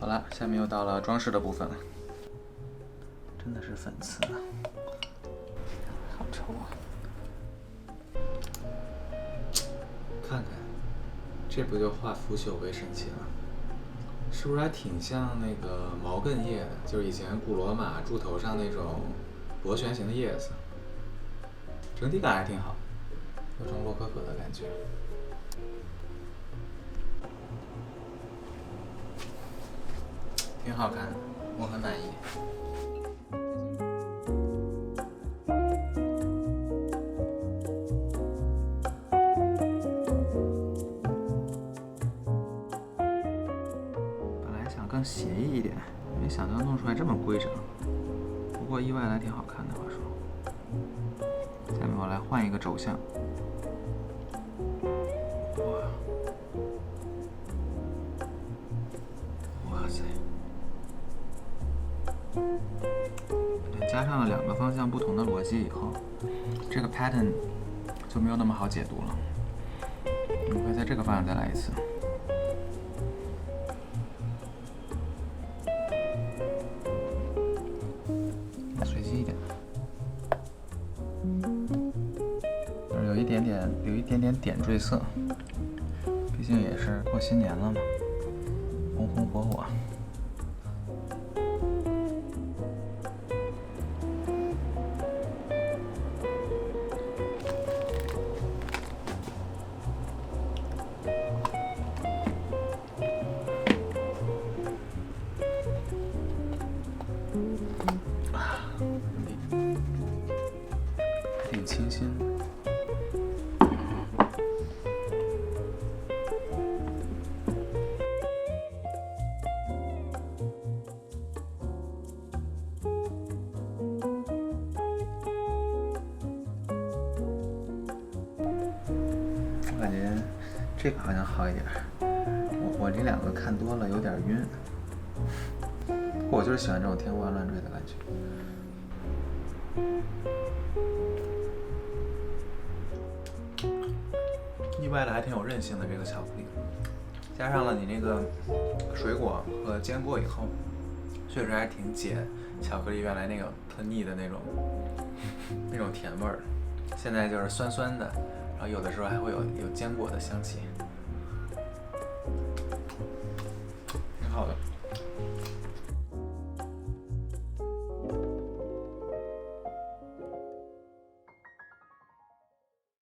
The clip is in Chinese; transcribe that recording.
好了，下面又到了装饰的部分了。真的是粉刺啊，好丑啊！看看，这不就化腐朽为神奇了？是不是还挺像那个毛茛叶的？就是以前古罗马柱头上那种螺旋形的叶子，整体感还挺好，有种洛可可的感觉。挺好看的，我很满意。本来想更写意一点，没想到弄出来这么规整。不过意外来挺好看的，话说。下面我来换一个轴向。哇塞！加上了2个方向不同的逻辑以后，这个 pattern 就没有那么好解读了。我会在这个方向再来一次。随机一点，有一点点点缀色，毕竟也是过新年了嘛，红过我。挺清新的。我感觉这个好像好一点，我这两个看多了有点晕，不过我就是喜欢这种天花乱坠的感觉。意外的还挺有韧性的这个巧克力，加上了你那个水果和煎过以后，确实还挺解巧克力原来那个特腻的那种甜味儿。现在就是酸酸的，然后有的时候还会有坚果的香气，挺好的。